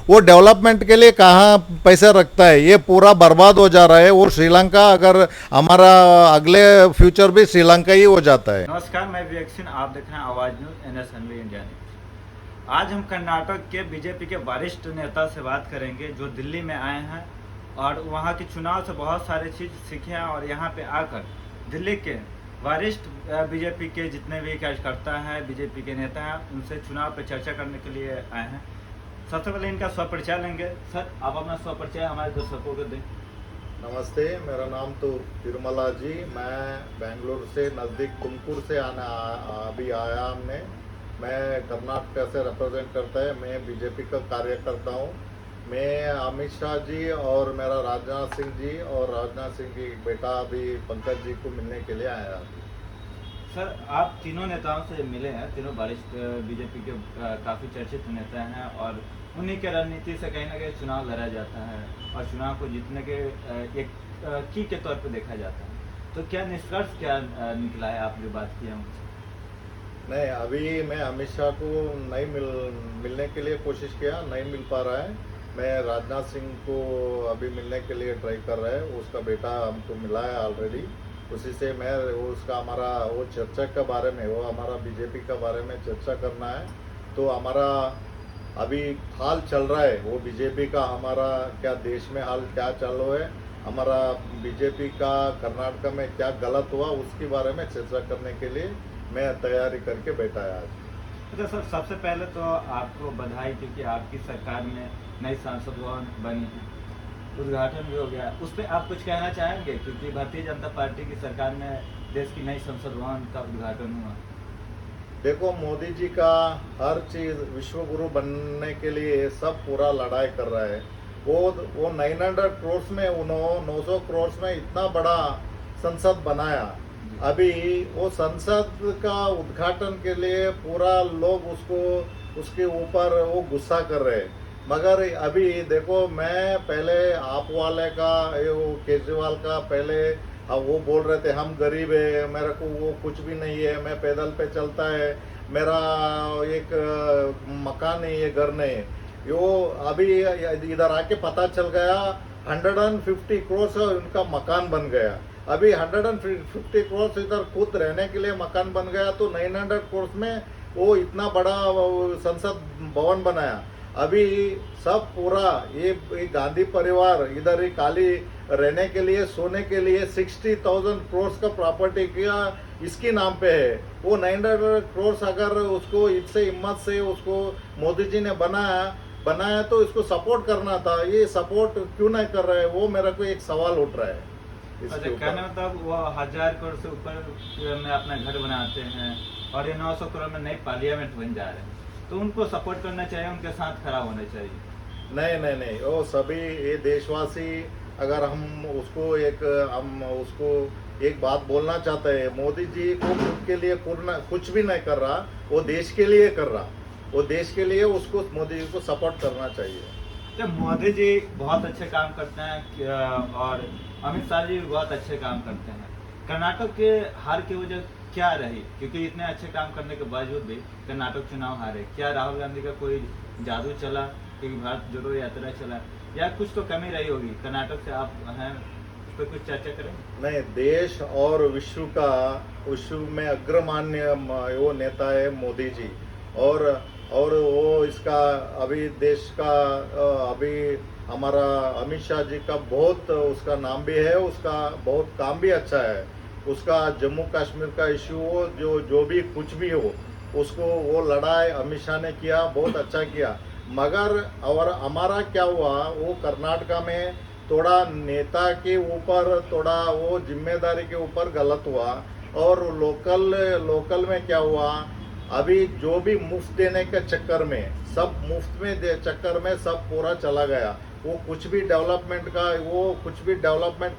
वो डेवलपमेंट के लिए कहाँ पैसे रखता है, ये पूरा बर्बाद हो जा रहा है। वो श्रीलंका, अगर हमारा अगले फ्यूचर भी श्रीलंका ही हो जाता है। नमस्कार, मैं विवेक, आप देख रहे हैं आवाज न्यूज NS इंडिया न्यूज। आज हम कर्नाटक के बीजेपी के वरिष्ठ नेता से बात करेंगे जो दिल्ली में आए हैं और वहां के चुनाव से बहुत सारी चीज़ सीखे हैं और यहां पे आकर दिल्ली के वरिष्ठ बीजेपी के जितने भी कार्यकर्ता हैं, बीजेपी के नेता हैं, उनसे चुनाव पर चर्चा करने के लिए आए हैं। सबसे पहले इनका स्वपरिचय लेंगे। सर, आप अपना स्वपरिचय हमारे दर्शकों को दें। नमस्ते, मेरा नाम तो तिरुमला जी, मैं बेंगलुरु से नज़दीक तुमकुर से अभी आया हमने। मैं कर्नाटक से रिप्रेजेंट करता है, मैं बीजेपी का कार्यकर्ता हूँ। मैं अमित शाह जी और मेरा राजनाथ सिंह जी और राजनाथ सिंह की बेटा अभी पंकज जी को मिलने के लिए आया। सर, आप तीनों नेताओं से मिले हैं, तीनों वरिष्ठ बीजेपी के काफ़ी चर्चित नेता हैं और उन्हीं के रणनीति से कहीं ना कहीं चुनाव लड़ा जाता है और चुनाव को जीतने के एक की के तौर पर देखा जाता है। तो क्या निष्कर्ष क्या निकला है, आप जो बात की है उनसे? नहीं, अभी मैं अमित शाह को नहीं मिलने के लिए कोशिश किया, नहीं मिल पा रहा है। मैं राजनाथ सिंह को अभी मिलने के लिए ट्राई कर रहा है, उसका बेटा हमको मिला है ऑलरेडी। उसी से मैं उसका हमारा वो चर्चा के बारे में, वो हमारा बीजेपी के बारे में चर्चा करना है। तो हमारा अभी हाल चल रहा है वो बीजेपी का, हमारा क्या देश में हाल क्या चल रहा है, हमारा बीजेपी का कर्नाटक में क्या गलत हुआ, उसके बारे में चर्चा करने के लिए मैं तैयारी करके बैठा है आज। अच्छा सर, सबसे पहले तो आपको बधाई, क्योंकि आपकी सरकार में नई संसद भवन बनी है, उद्घाटन भी हो गया। उस पर आप कुछ कहना चाहेंगे, क्योंकि भारतीय जनता पार्टी की सरकार में देश की नई संसद भवन का उद्घाटन हुआ। देखो, मोदी जी का हर चीज विश्व गुरु बनने के लिए सब पूरा लड़ाई कर रहा है। वो 900 करोड़ में, उन्होंने 900 करोड़ में इतना बड़ा संसद बनाया। अभी वो संसद का उद्घाटन के लिए पूरा लोग उसके ऊपर वो गुस्सा कर रहे हैं। मगर अभी देखो, मैं पहले आप वाले का वो केजरीवाल का पहले वो बोल रहे थे हम गरीब है, मेरे को वो कुछ भी नहीं है, मैं पैदल पे चलता है, मेरा एक मकान नहीं है, घर नहीं है। वो अभी इधर आके पता चल गया 150 करोड़ से उनका मकान बन गया। अभी 150 करोड़ इधर खुद रहने के लिए मकान बन गया, तो 900 करोड़ में वो इतना बड़ा संसद भवन बनाया। अभी सब पूरा ये गांधी परिवार इधर ही खाली रहने के लिए, सोने के लिए 60,000 करोड़ का प्रॉपर्टी किया इसके नाम पे है। वो 900 करोड़ अगर उसको इससे हिम्मत से उसको मोदी जी ने बनाया तो इसको सपोर्ट करना था। ये सपोर्ट क्यों नहीं कर रहे हैं, वो मेरा को एक सवाल उठ रहा है। अच्छा, कहने मतलब वो 1000 करोड़ से ऊपर में अपना घर बनाते हैं और ये 900 करोड़ में नई पार्लियामेंट बन जा रहे हैं, तो उनको सपोर्ट करना चाहिए, उनके साथ खड़ा होना चाहिए। नहीं, वो सभी ये देशवासी, अगर हम उसको एक बात बोलना चाहते हैं, मोदी जी को खुद के लिए कुछ भी नहीं कर रहा, वो देश के लिए कर रहा। वो देश के लिए उसको मोदी जी को सपोर्ट करना चाहिए। तो मोदी जी बहुत अच्छे काम करते हैं और अमित शाह जी भी बहुत अच्छे काम करते हैं। कर्नाटक के हार की वजह क्या रही, क्योंकि इतने अच्छे काम करने के बावजूद भी कर्नाटक चुनाव हारे? क्या राहुल गांधी का कोई जादू चला, क्योंकि भारत जोड़ो यात्रा चला, या कुछ तो कमी रही होगी? कर्नाटक से आप हैं, उस पर कुछ चर्चा करें। नहीं, देश और विश्व में अग्रमान्य वो नेता है मोदी जी, और वो इसका अभी देश का अभी हमारा अमित शाह जी का बहुत उसका नाम भी है, उसका बहुत काम भी अच्छा है। उसका जम्मू कश्मीर का इश्यू हो, जो भी कुछ भी हो, उसको वो लड़ाई अमित शाह ने किया, बहुत अच्छा किया। मगर और हमारा क्या हुआ, वो कर्नाटक में थोड़ा नेता के ऊपर, थोड़ा वो जिम्मेदारी के ऊपर गलत हुआ। और लोकल में क्या हुआ, अभी जो भी मुफ्त देने के चक्कर में, सब मुफ्त में चक्कर में सब पूरा चला गया। वो कुछ भी डेवलपमेंट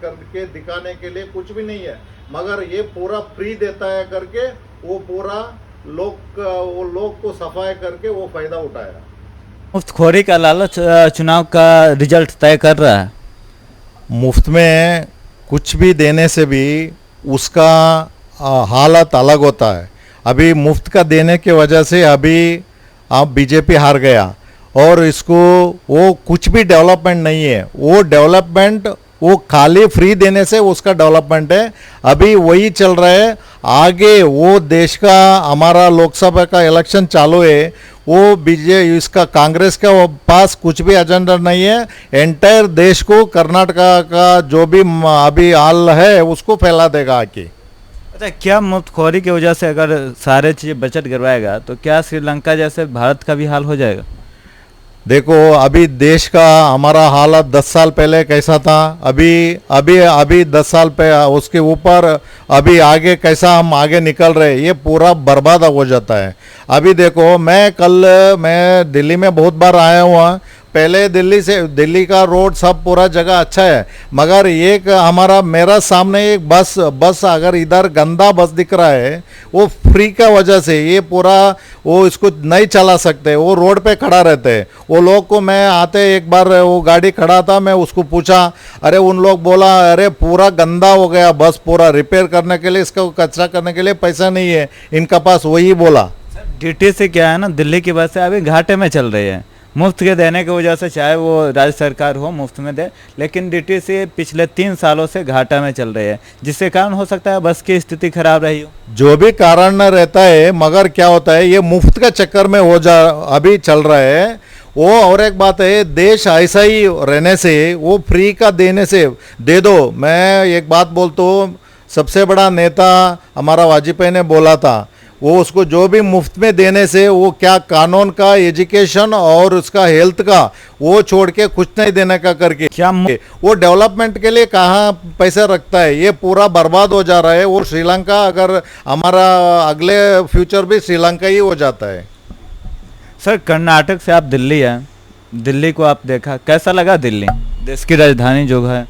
करके दिखाने के लिए कुछ भी नहीं है, मगर ये पूरा फ्री देता है करके वो पूरा लोग को सफाई करके वो फायदा उठाया। मुफ्तखोरी का लालच चुनाव का रिजल्ट तय कर रहा है। मुफ्त में कुछ भी देने से भी उसका हालत अलग होता है। अभी मुफ्त का देने की वजह से अभी आप बीजेपी हार गया, और इसको वो कुछ भी डेवलपमेंट नहीं है, वो डेवलपमेंट वो खाली फ्री देने से उसका डेवलपमेंट है। अभी वही चल रहा है। आगे वो देश का हमारा लोकसभा का इलेक्शन चालू है, वो बीजेपी इसका कांग्रेस के पास कुछ भी एजेंडा नहीं है। एंटायर देश को कर्नाटका का जो भी अभी हाल है उसको फैला देगा आके। अच्छा, क्या मुफ्तखोरी की वजह से अगर सारे चीज़ बचत करवाएगा तो क्या श्रीलंका जैसे भारत का भी हाल हो जाएगा? देखो अभी देश का हमारा हालत 10 साल पहले कैसा था, अभी अभी अभी 10 साल पे उसके ऊपर अभी आगे कैसा हम आगे निकल रहे, ये पूरा बर्बाद हो जाता है। अभी देखो मैं दिल्ली में बहुत बार आया हुआ। पहले दिल्ली का रोड सब पूरा जगह अच्छा है, मगर एक मेरा सामने एक बस अगर इधर गंदा बस दिख रहा है, वो फ्री का वजह से ये पूरा वो इसको नहीं चला सकते, वो रोड पे खड़ा रहते हैं। वो लोग को मैं आते एक बार वो गाड़ी खड़ा था, मैं उसको पूछा, अरे उन लोग बोला अरे पूरा गंदा हो गया बस, पूरा रिपेयर करने के लिए, इसका कचरा करने के लिए पैसा नहीं है इनका पास, वही बोला। डीटी से क्या है ना, दिल्ली की बसें अभी घाटे में चल रही है। मुफ्त के देने की वजह से चाहे वो राज्य सरकार हो मुफ्त में दे, लेकिन डीटी से पिछले 3 सालों से घाटा में चल रही है, जिसके कारण हो सकता है बस की स्थिति खराब रही हो। जो भी कारण न रहता है, मगर क्या होता है ये मुफ्त के चक्कर में अभी चल रहा है वो। और एक बात है, देश ऐसा ही रहने से, वो फ्री का देने से दे दो। मैं एक बात बोलता हूँ, सबसे बड़ा नेता हमारा वाजपेयी ने बोला था, वो उसको जो भी मुफ्त में देने से वो क्या कानून का, एजुकेशन और उसका हेल्थ का वो छोड़ के कुछ नहीं देने का करके क्या वो डेवलपमेंट के लिए कहाँ पैसे रखता है, ये पूरा बर्बाद हो जा रहा है। और श्रीलंका अगर हमारा अगले फ्यूचर भी श्रीलंका ही हो जाता है। सर, कर्नाटक से आप दिल्ली हैं, दिल्ली को आप देखा, कैसा लगा दिल्ली देश की राजधानी जो है?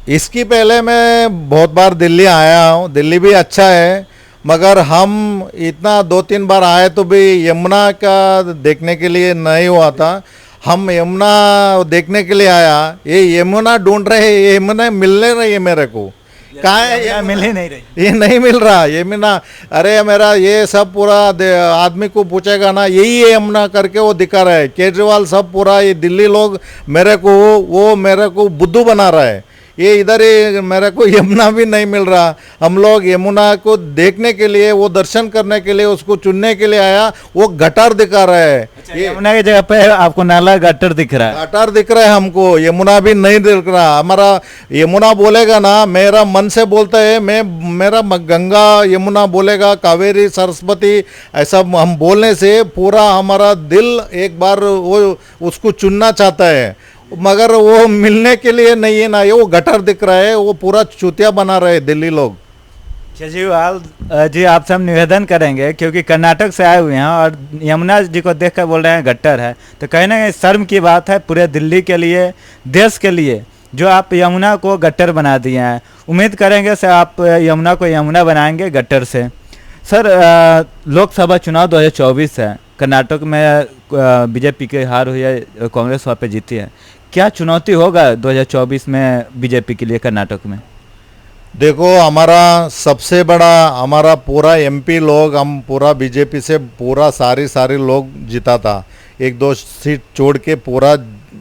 इसकी पहले मैं बहुत बार दिल्ली आया हूँ, दिल्ली भी अच्छा है, मगर हम इतना 2-3 बार आए तो भी यमुना का देखने के लिए नहीं हुआ था। हम यमुना देखने के लिए आया, ये यमुना ढूंढ रहे, ये यमुना मिलने रही है मेरे को, कहाँ है ये? मिल ही नहीं रही, ये नहीं मिल रहा यमुना। अरे मेरा ये सब पूरा आदमी को पूछेगा ना, यही है यमुना करके वो दिखा रहा है। केजरीवाल सब पूरा ये दिल्ली लोग मेरे को बुद्धू बना रहा है। ये इधर ही मेरे को यमुना भी नहीं मिल रहा। हम लोग यमुना को देखने के लिए, वो दर्शन करने के लिए, उसको चुनने के लिए आया, वो गटर दिखा रहा है। ये यमुना की जगह पे आपको नाला गटर दिख रहा है? गटर दिख रहा है हमको, यमुना भी नहीं दिख रहा। हमारा यमुना बोलेगा ना, मेरा मन से बोलता है, मेरा गंगा यमुना बोलेगा, कावेरी सरस्वती, ऐसा हम बोलने से पूरा हमारा दिल एक बार वो उसको चुनना चाहता है, मगर वो मिलने के लिए नहीं है ना। ये वो गटर दिख रहा है, वो पूरा चूतिया बना रहे हैं दिल्ली लोग। केजरीवाल जी, आपसे हम निवेदन करेंगे, क्योंकि कर्नाटक से आए हुए हैं और यमुना जी को देखकर बोल रहे हैं गट्टर है, तो कहीं ना कहीं शर्म की बात है पूरे दिल्ली के लिए, देश के लिए, जो आप यमुना को गट्टर बना दिए हैं। उम्मीद करेंगे सर आप यमुना को यमुना बनाएंगे गट्टर से। सर, लोकसभा चुनाव 2024 है, कर्नाटक में बीजेपी की हार हुई है, कांग्रेस वहाँ पे जीती है। क्या चुनौती होगा 2024 में बीजेपी के लिए कर्नाटक में? देखो हमारा सबसे बड़ा, हमारा पूरा एमपी लोग, हम पूरा बीजेपी से पूरा सारे लोग जीता था, 1-2 सीट छोड़ के पूरा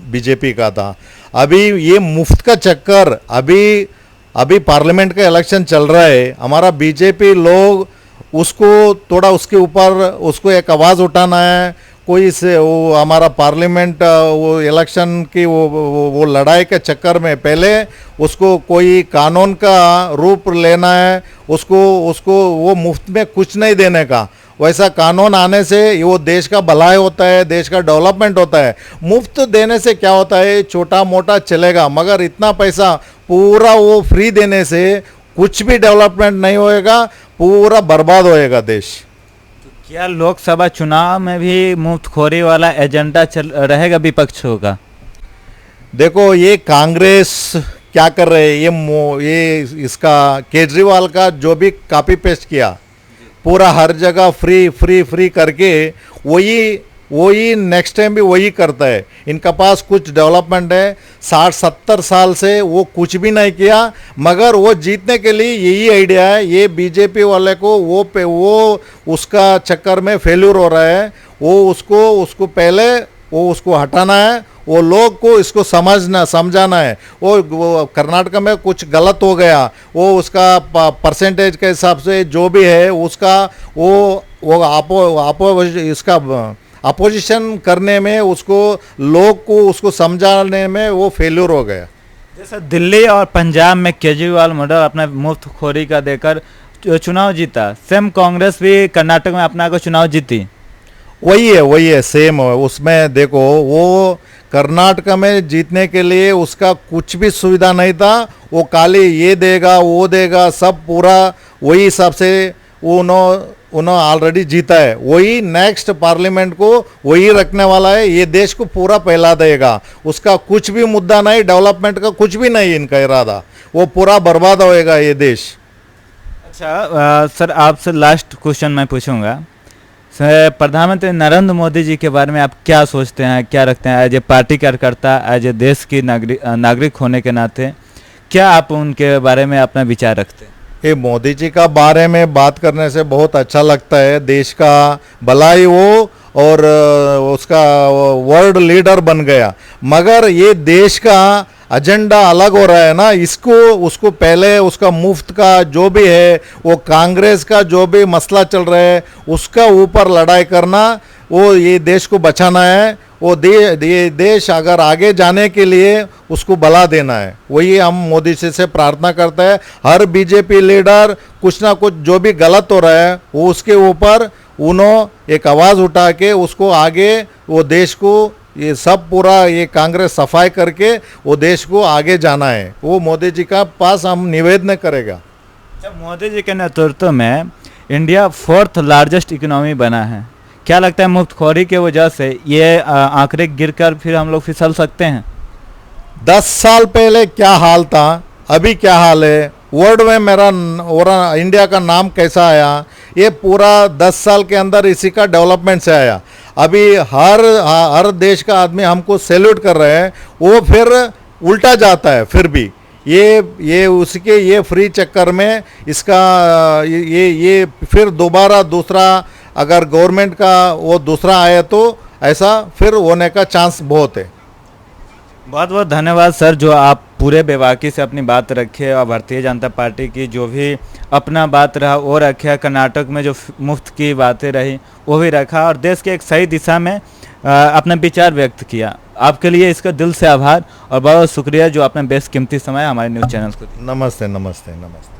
बीजेपी का था। अभी ये मुफ्त का चक्कर, अभी पार्लियामेंट का इलेक्शन चल रहा है, हमारा बीजेपी लोग उसको थोड़ा उसके ऊपर उसको एक आवाज़ उठाना है। कोई से वो हमारा पार्लियामेंट वो इलेक्शन की वो लड़ाई के चक्कर में पहले उसको कोई कानून का रूप लेना है, उसको वो मुफ्त में कुछ नहीं देने का। वैसा कानून आने से वो देश का भलाई होता है, देश का डेवलपमेंट होता है। मुफ्त देने से क्या होता है, छोटा मोटा चलेगा, मगर इतना पैसा पूरा वो फ्री देने से कुछ भी डेवलपमेंट नहीं होएगा, पूरा बर्बाद होएगा देश। क्या लोकसभा चुनाव में भी मुफ्तखोरी वाला एजेंडा चल रहेगा विपक्षों का? देखो ये कांग्रेस क्या कर रहे हैं, ये इसका केजरीवाल का जो भी कॉपी पेस्ट किया, पूरा हर जगह फ्री करके वही नेक्स्ट टाइम भी वही करता है। इनका पास कुछ डेवलपमेंट है, 60-70 साल से वो कुछ भी नहीं किया, मगर वो जीतने के लिए यही आइडिया है। ये बीजेपी वाले को वो उसका चक्कर में फेल्यूर हो रहा है। वो उसको पहले वो उसको हटाना है, वो लोग को इसको समझाना है। वो कर्नाटक में कुछ गलत हो गया, वो उसका परसेंटेज के हिसाब से जो भी है उसका वो इसका अपोजिशन करने में उसको लोग को उसको समझाने में वो फेल्यूर हो गया। जैसे दिल्ली और पंजाब में केजरीवाल मॉडल अपना मुफ्त खोरी का देकर चुनाव जीता, सेम कांग्रेस भी कर्नाटक में अपना को चुनाव जीती। वही है सेम है। उसमें देखो वो कर्नाटक में जीतने के लिए उसका कुछ भी सुविधा नहीं था। वो खाली ये देगा वो देगा, सब पूरा वही हिसाब से उन्होंने ऑलरेडी जीता है। वही नेक्स्ट पार्लियामेंट को वही रखने वाला है, ये देश को पूरा फैला देगा। उसका कुछ भी मुद्दा नहीं, डेवलपमेंट का कुछ भी नहीं इनका इरादा, वो पूरा बर्बाद होएगा ये देश। अच्छा सर, आपसे लास्ट क्वेश्चन मैं पूछूंगा। सर, प्रधानमंत्री नरेंद्र मोदी जी के बारे में आप क्या सोचते हैं, क्या रखते हैं एज ए पार्टी कार्यकर्ता, एज ए देश की नागरिक होने के नाते, क्या आप उनके बारे में अपना विचार रखते हैं? ये मोदी जी का बारे में बात करने से बहुत अच्छा लगता है। देश का भलाई वो और उसका वर्ल्ड लीडर बन गया, मगर ये देश का एजेंडा अलग हो रहा है ना। इसको उसको पहले उसका मुफ्त का जो भी है, वो कांग्रेस का जो भी मसला चल रहा है उसका ऊपर लड़ाई करना, वो ये देश को बचाना है। वो ये देश अगर आगे जाने के लिए उसको बला देना है। वही हम मोदी जी से प्रार्थना करते हैं। हर बीजेपी लीडर कुछ ना कुछ जो भी गलत हो रहा है वो उसके ऊपर उन्होंने एक आवाज़ उठा के उसको आगे वो देश को ये सब पूरा ये कांग्रेस सफाई करके वो देश को आगे जाना है। वो मोदी जी का पास हम निवेदन करेगा। जब मोदी जी के नेतृत्व में इंडिया 4th लार्जेस्ट इकोनॉमी बना है, क्या लगता है मुफ्तखोरी की वजह से ये आंकड़े गिरकर फिर हम लोग फिसल सकते हैं? 10 साल पहले क्या हाल था, अभी क्या हाल है, वर्ल्ड में मेरा इंडिया का नाम कैसा आया, ये पूरा 10 साल के अंदर इसी का डेवलपमेंट से आया। अभी हर देश का आदमी हमको सैल्यूट कर रहे हैं, वो फिर उल्टा जाता है। फिर भी ये उसके ये फ्री चक्कर में इसका ये फिर दोबारा दूसरा अगर गवर्नमेंट का वो दूसरा आया तो ऐसा फिर होने का चांस बहुत है। बहुत बहुत धन्यवाद सर, जो आप पूरे बेबाकी से अपनी बात रखे और भारतीय जनता पार्टी की जो भी अपना बात रहा वो रखे, कर्नाटक में जो मुफ्त की बातें रही वो भी रखा और देश के एक सही दिशा में अपना विचार व्यक्त किया। आपके लिए इसका दिल से आभार और बहुत शुक्रिया जो आपने बेशकीमती समय हमारे न्यूज़ चैनल को दिया। नमस्ते नमस्ते नमस्ते।